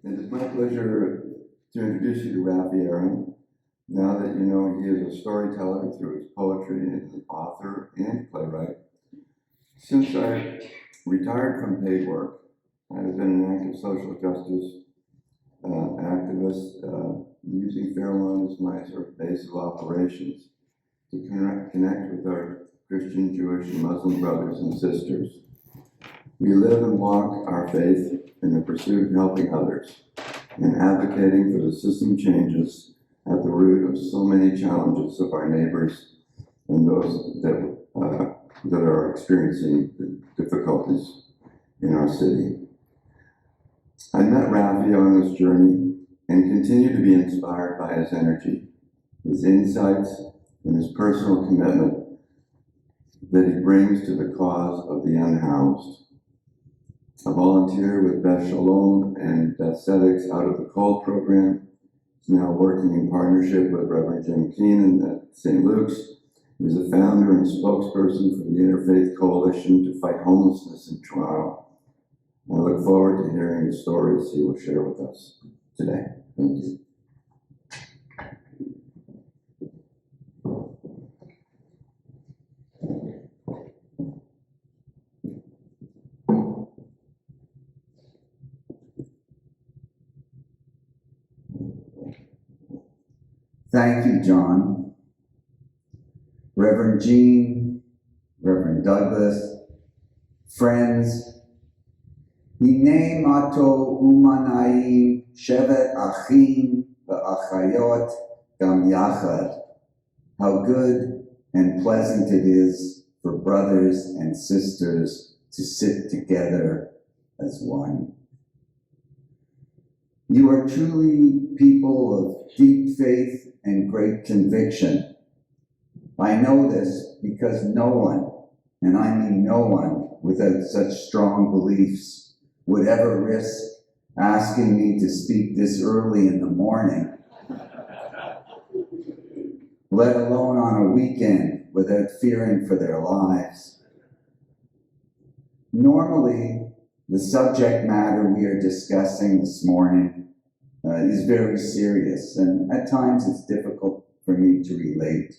It is my pleasure to introduce you to Rafi Aaron. Now that you know he is a storyteller through his poetry and an author and playwright. Since I retired from paid work, I have been an active social justice activist, using Fairlawn as my sort of base of operations to connect with our Christian, Jewish, and Muslim brothers and sisters. We live and walk our faith in the pursuit of helping others and advocating for the system changes at the root of so many challenges of our neighbors and those that are experiencing the difficulties in our city. I met Rafi on this journey and continue to be inspired by his energy, his insights, and his personal commitment that he brings to the cause of the unhoused. A volunteer with Beth Shalom and Beth Sedix out of the COLD program. He's now working in partnership with Reverend Jim Keenan at St. Luke's. He's a founder and spokesperson for the Interfaith Coalition to Fight Homelessness in Toronto. I look forward to hearing the stories he will share with us today. Thank you. Thank you, John. Reverend Jean, Reverend Douglas, friends, Hine mato umanayim shevet achim ve'achayot gam yachad. How good and pleasant it is for brothers and sisters to sit together as one. You are truly people of deep faith and great conviction. I know this because no one, and I mean no one, without such strong beliefs would ever risk asking me to speak this early in the morning, let alone on a weekend without fearing for their lives. Normally, the subject matter we are discussing this morning is very serious, and at times it's difficult for me to relate.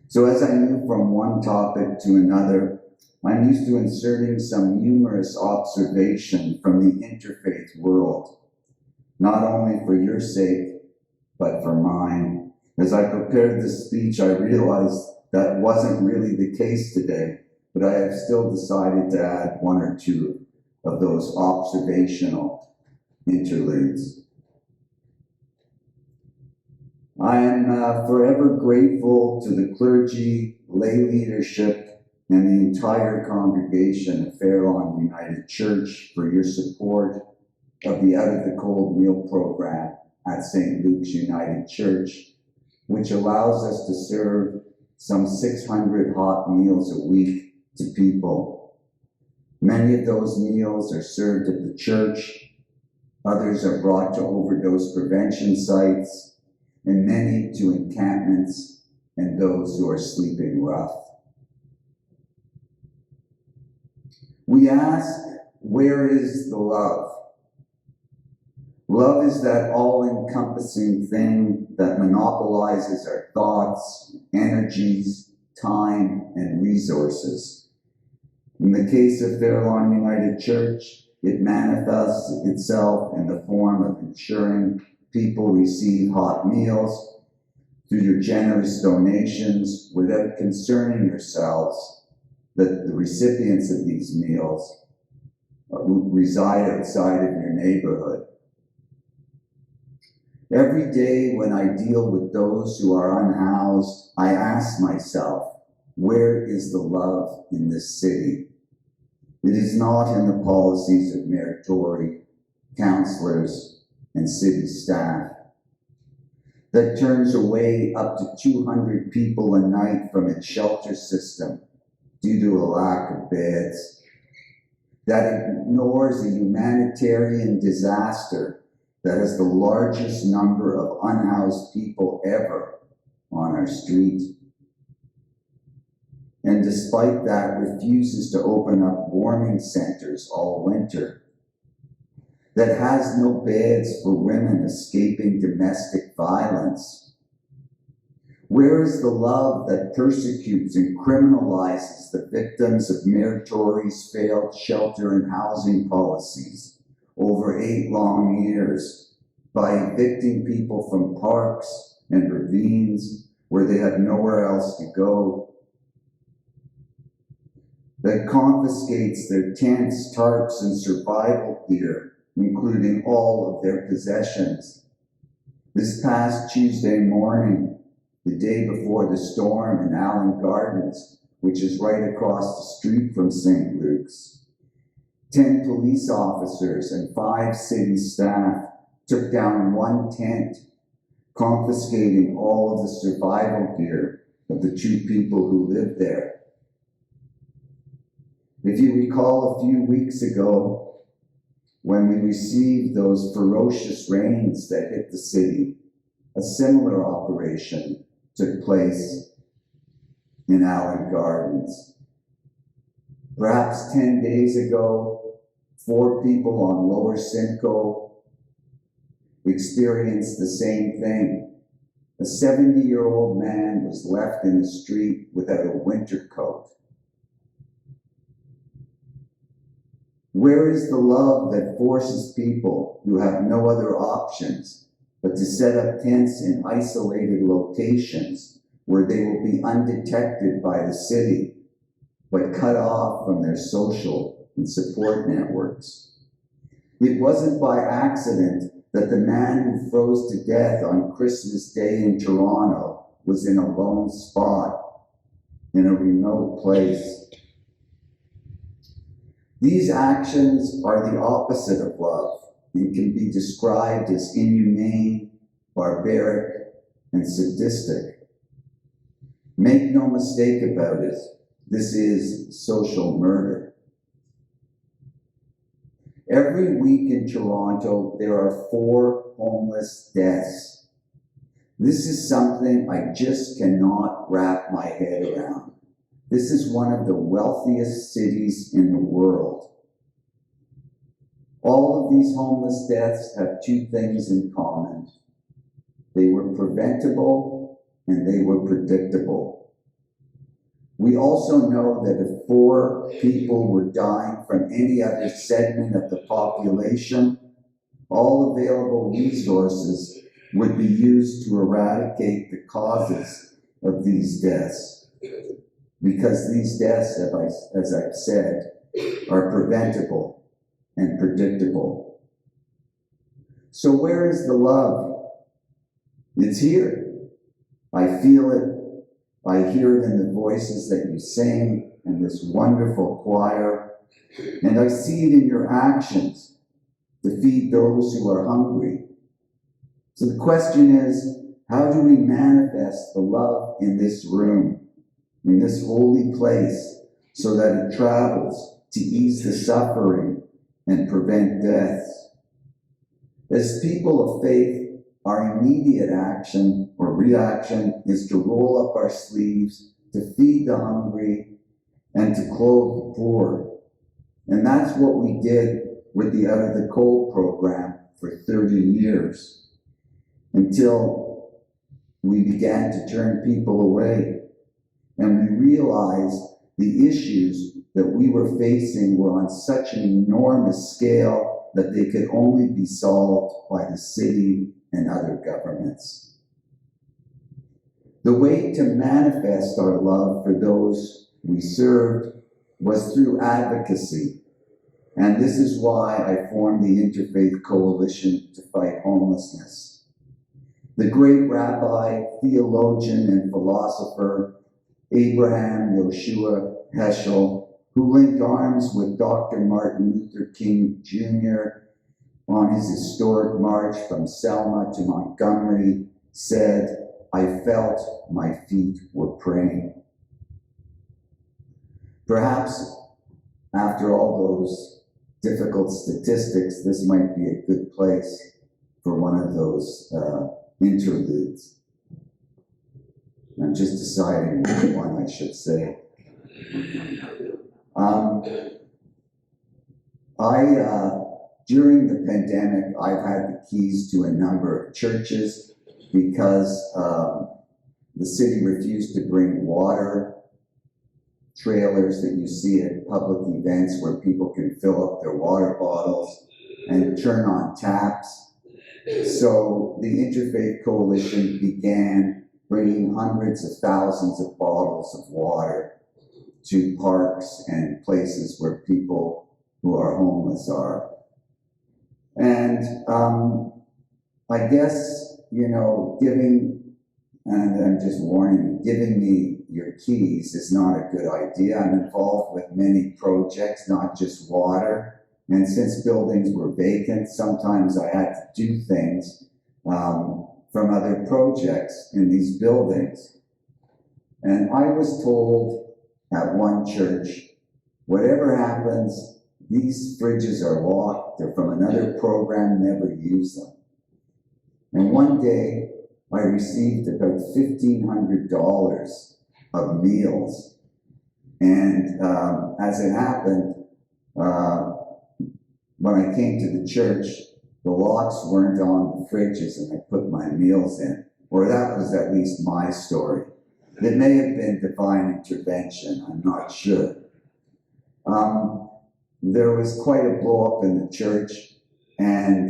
So as I move from one topic to another, I'm used to inserting some humorous observation from the interfaith world, not only for your sake, but for mine. As I prepared this speech, I realized that wasn't really the case today, but I have still decided to add one or two of those observational interludes. I am forever grateful to the clergy, lay leadership, and the entire congregation of Fairlawn United Church for your support of the Out of the Cold Meal program at St. Luke's United Church, which allows us to serve some 600 hot meals a week to people. Many of those meals are served at the church, others are brought to overdose prevention sites, and many to encampments and those who are sleeping rough. We ask, where is the love? Love is that all-encompassing thing that monopolizes our thoughts, energies, time, and resources. In the case of Fairlawn United Church, it manifests itself in the form of ensuring people receive hot meals through your generous donations without concerning yourselves that the recipients of these meals reside outside of your neighborhood. Every day when I deal with those who are unhoused, I ask myself, where is the love in this city? It is not in the policies of Mayor Tory, councillors, and city staff that turns away up to 200 people a night from its shelter system due to a lack of beds, that ignores a humanitarian disaster that has the largest number of unhoused people ever on our street, and despite that refuses to open up warming centers all winter, that has no beds for women escaping domestic violence? Where is the love that persecutes and criminalizes the victims of Meritorious failed shelter and housing policies over 8 long years by evicting people from parks and ravines where they have nowhere else to go? That confiscates their tents, tarps, and survival gear, including all of their possessions. This past Tuesday morning, the day before the storm in Allen Gardens, which is right across the street from St. Luke's, 10 police officers and 5 city staff took down 1 tent, confiscating all of the survival gear of the 2 people who lived there. If you recall a few weeks ago, when we received those ferocious rains that hit the city, a similar operation took place in Allen Gardens. Perhaps 10 days ago, 4 people on Lower Simcoe experienced the same thing. A 70-year-old man was left in the street without a winter coat. Where is the love that forces people who have no other options but to set up tents in isolated locations where they will be undetected by the city, but cut off from their social and support networks? It wasn't by accident that the man who froze to death on Christmas Day in Toronto was in a lone spot, in a remote place. These actions are the opposite of love and can be described as inhumane, barbaric, and sadistic. Make no mistake about it, this is social murder. Every week in Toronto, there are 4 homeless deaths. This is something I just cannot wrap my head around. This is one of the wealthiest cities in the world. All of these homeless deaths have 2 things in common. They were preventable and they were predictable. We also know that if 4 people were dying from any other segment of the population, all available resources would be used to eradicate the causes of these deaths. Because these deaths, as I've said, are preventable and predictable. So where is the love? It's here. I feel it. I hear it in the voices that you sing in this wonderful choir. And I see it in your actions to feed those who are hungry. So the question is, how do we manifest the love in this room, in this holy place, so that it travels to ease the suffering and prevent deaths? As people of faith, our immediate action or reaction is to roll up our sleeves, to feed the hungry, and to clothe the poor. And that's what we did with the Out of the Cold program for 30 years, until we began to turn people away. And we realized the issues that we were facing were on such an enormous scale that they could only be solved by the city and other governments. The way to manifest our love for those we served was through advocacy. And this is why I formed the Interfaith Coalition to Fight Homelessness. The great rabbi, theologian, and philosopher Abraham Yoshua Heschel, who linked arms with Dr. Martin Luther King Jr. on his historic march from Selma to Montgomery, said, "I felt my feet were praying." Perhaps after all those difficult statistics, this might be a good place for one of those interludes. I'm just deciding which one I should say. During the pandemic, I've had the keys to a number of churches because the city refused to bring water trailers that you see at public events where people can fill up their water bottles and turn on taps. So the Interfaith Coalition began bringing hundreds of thousands of bottles of water to parks and places where people who are homeless are. And I guess, you know, giving, and I'm just warning you, giving me your keys is not a good idea. I'm involved with many projects, not just water. And since buildings were vacant, sometimes I had to do things from other projects in these buildings. And I was told at one church, whatever happens, these fridges are locked, they're from another program, never use them. And one day, I received about $1,500 of meals. And as it happened, when I came to the church, the locks weren't on the fridges and I put my meals in. Or that was at least my story. It may have been divine intervention, I'm not sure. There was quite a blow up in the church, and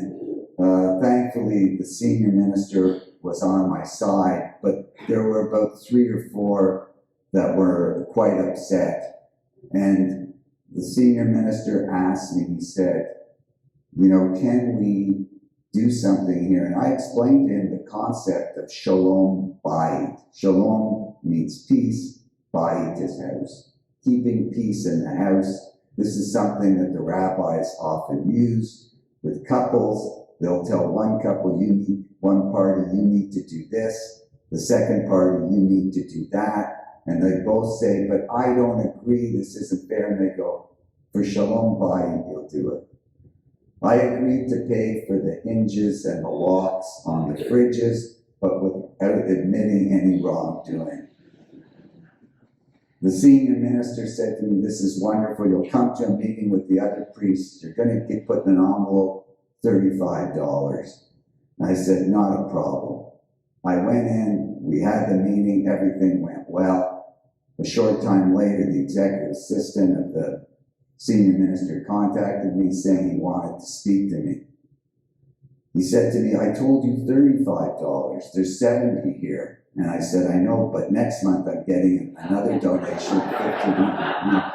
thankfully the senior minister was on my side, but there were about 3 or 4 that were quite upset. And the senior minister asked me, he said, you know, can we do something here? And I explained to him the concept of shalom bayit. Shalom means peace, bayit is house. Keeping peace in the house. This is something that the rabbis often use with couples. They'll tell one couple, one party, you need to do this. The second party, you need to do that. And they both say, but I don't agree, this isn't fair. And they go, for shalom bayit, you'll do it. I agreed to pay for the hinges and the locks on the fridges, but without admitting any wrongdoing. The senior minister said to me, this is wonderful, you'll come to a meeting with the other priests, you're going to get put in an envelope, $35. And I said, not a problem. I went in, we had the meeting, everything went well. A short time later, the executive assistant of the senior minister contacted me saying he wanted to speak to me. He said to me, I told you $35, there's 70 here. And I said, I know, but next month I'm getting another donation of $1,500.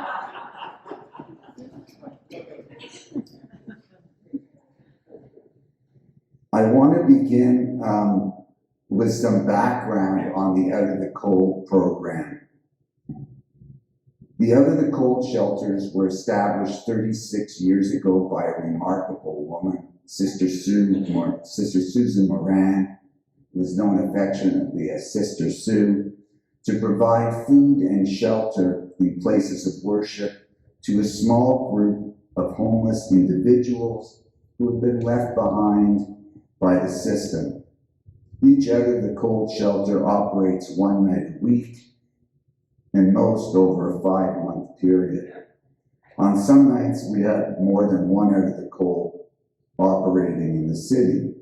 I want to begin with some background on the Out of the Cold program. The Out of the Cold shelters were established 36 years ago by a remarkable woman, Sister Susan Moran, who was known affectionately as Sister Sue, to provide food and shelter in places of worship to a small group of homeless individuals who have been left behind by the system. Each Out of the Cold shelter operates one night a week, and most over a 5-month period. On some nights, we have more than one Out of the Cold operating in the city.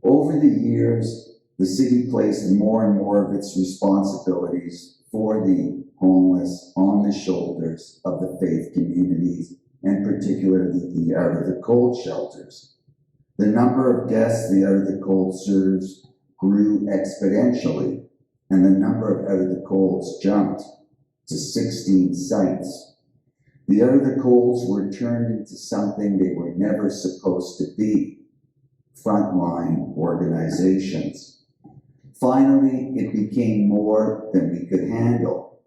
Over the years, the city placed more and more of its responsibilities for the homeless on the shoulders of the faith communities, and particularly the Out of the Cold shelters. The number of guests the Out of the Cold serves grew exponentially, and the number of Out of the Colds jumped to 16 sites. The Out of the Colds were turned into something they were never supposed to be, frontline organizations. Finally, it became more than we could handle.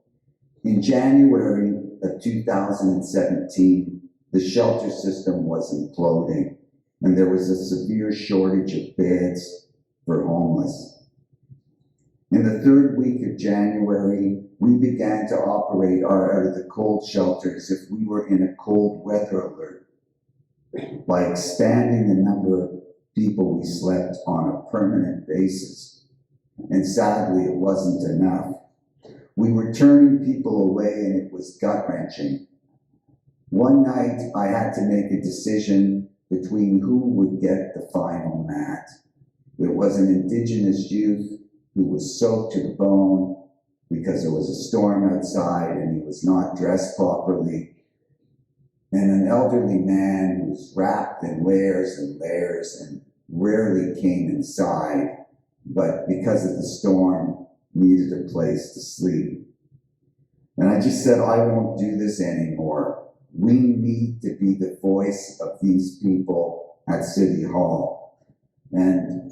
In January of 2017, the shelter system was imploding, and there was a severe shortage of beds for homeless. In the 3rd week of January, we began to operate our Out of the Cold shelter as if we were in a cold weather alert by expanding the number of people we slept on a permanent basis. And sadly, it wasn't enough. We were turning people away, and it was gut-wrenching. One night, I had to make a decision between who would get the final mat. It was an Indigenous youth who was soaked to the bone because there was a storm outside and he was not dressed properly, and an elderly man who was wrapped in layers and layers and rarely came inside, but because of the storm, needed a place to sleep. And I just said, I won't do this anymore. We need to be the voice of these people at City Hall. And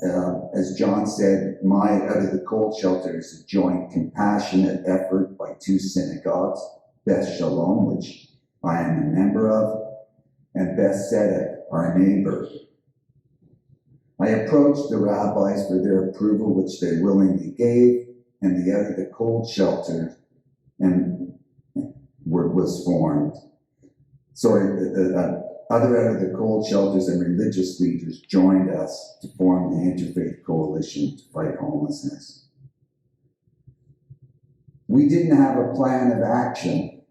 as John said, my Out of the Cold Shelter is a joint compassionate effort by two synagogues, Beth Shalom, which I am a member of, and Beth Tzedek, our neighbor. I approached the rabbis for their approval, which they willingly gave, and the Out of the Cold Shelter was formed. Other Out of the Cold Shelters and religious leaders joined us to form the Interfaith Coalition to fight homelessness. We didn't have a plan of action.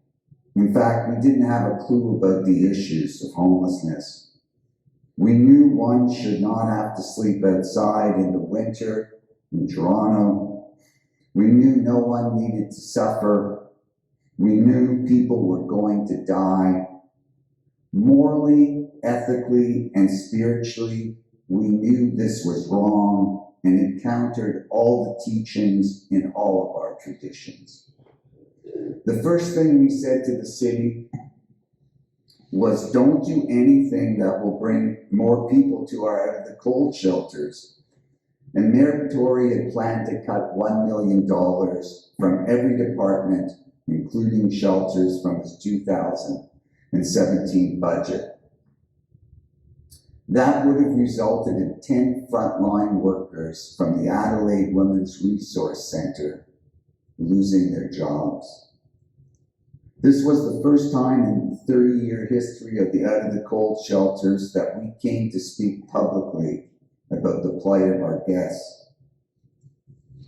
In fact, we didn't have a clue about the issues of homelessness. We knew one should not have to sleep outside in the winter in Toronto. We knew no one needed to suffer. We knew people were going to die. Morally, ethically, and spiritually, we knew this was wrong and it countered all the teachings in all of our traditions. The first thing we said to the city was, don't do anything that will bring more people to our Out of the Cold Shelters. And Mayor Tory had planned to cut $1 million from every department, including shelters, from his 2017 budget. That would have resulted in 10 frontline workers from the Adelaide Women's Resource Centre losing their jobs. This was the first time in the 30-year history of the Out of the Cold Shelters that we came to speak publicly about the plight of our guests.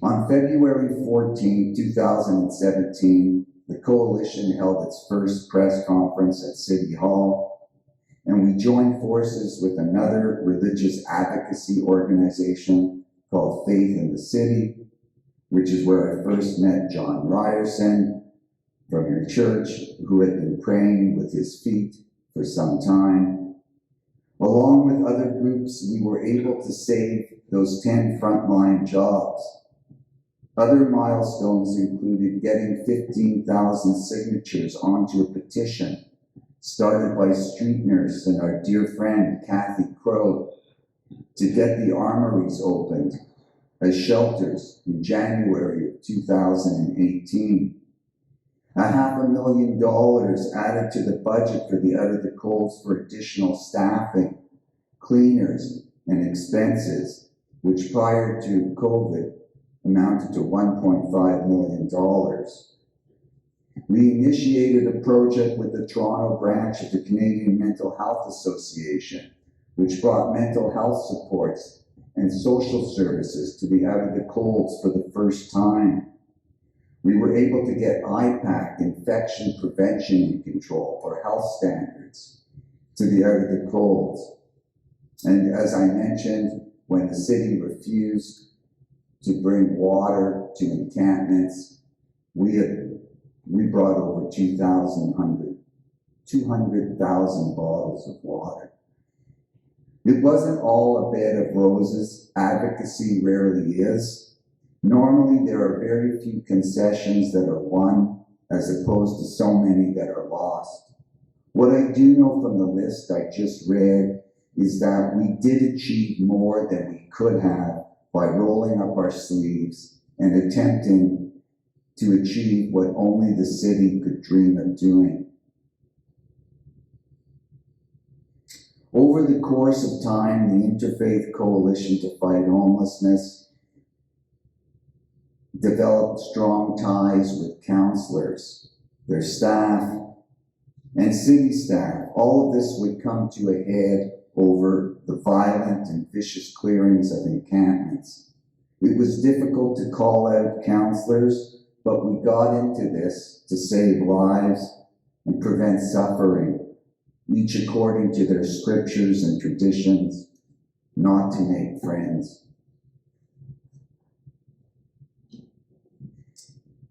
On February 14, 2017, the Coalition held its first press conference at City Hall, and we joined forces with another religious advocacy organization called Faith in the City, which is where I first met John Ryerson from your church, who had been praying with his feet for some time. Along with other groups, we were able to save those 10 frontline jobs. Other milestones included getting 15,000 signatures onto a petition started by street nurse and our dear friend Kathy Crow to get the armories opened as shelters in January of 2018. $500,000 added to the budget for the Out of the Colds for additional staffing, cleaners, and expenses, which prior to COVID amounted to $1.5 million. We initiated a project with the Toronto branch of the Canadian Mental Health Association, which brought mental health supports and social services to the Out of the Colds for the first time. We were able to get IPAC, infection prevention and control, or health standards, to the Out of the Colds. And as I mentioned, when the city refused to bring water to encampments, we brought over 200,000 bottles of water. It wasn't all a bed of roses. Advocacy rarely is. Normally, there are very few concessions that are won, as opposed to so many that are lost. What I do know from the list I just read is that we did achieve more than we could have by rolling up our sleeves and attempting to achieve what only the city could dream of doing. Over the course of time, the Interfaith Coalition to Fight Homelessness developed strong ties with counselors, their staff, and city staff. All of this would come to a head over the violent and vicious clearings of encampments. It was difficult to call out counselors, but we got into this to save lives and prevent suffering each according to their scriptures and traditions, not to make friends.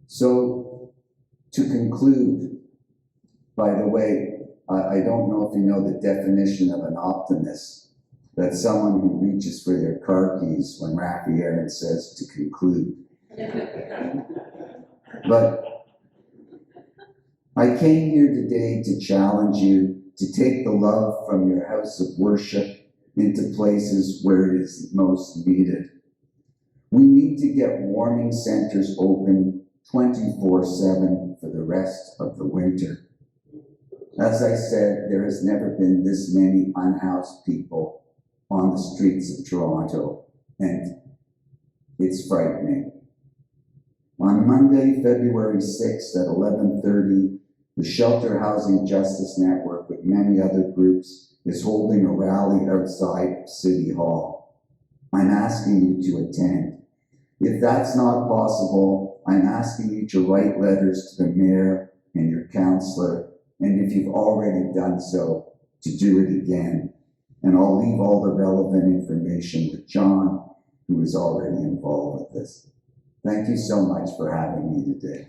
So, to conclude, by the way, I don't know if you know the definition of an optimist. That's someone who reaches for their car keys when Rafi Aaron says to conclude. But I came here today to challenge you to take the love from your house of worship into places where it is most needed. We need to get warming centers open 24/7 for the rest of the winter. As I said, there has never been this many unhoused people on the streets of Toronto, and it's frightening. On Monday, February 6th at 11:30, the Shelter Housing Justice Network, with many other groups, is holding a rally outside of City Hall. I'm asking you to attend. If that's not possible, I'm asking you to write letters to the mayor and your councillor, and if you've already done so, to do it again. And I'll leave all the relevant information with John, who is already involved with this. Thank you so much for having me today.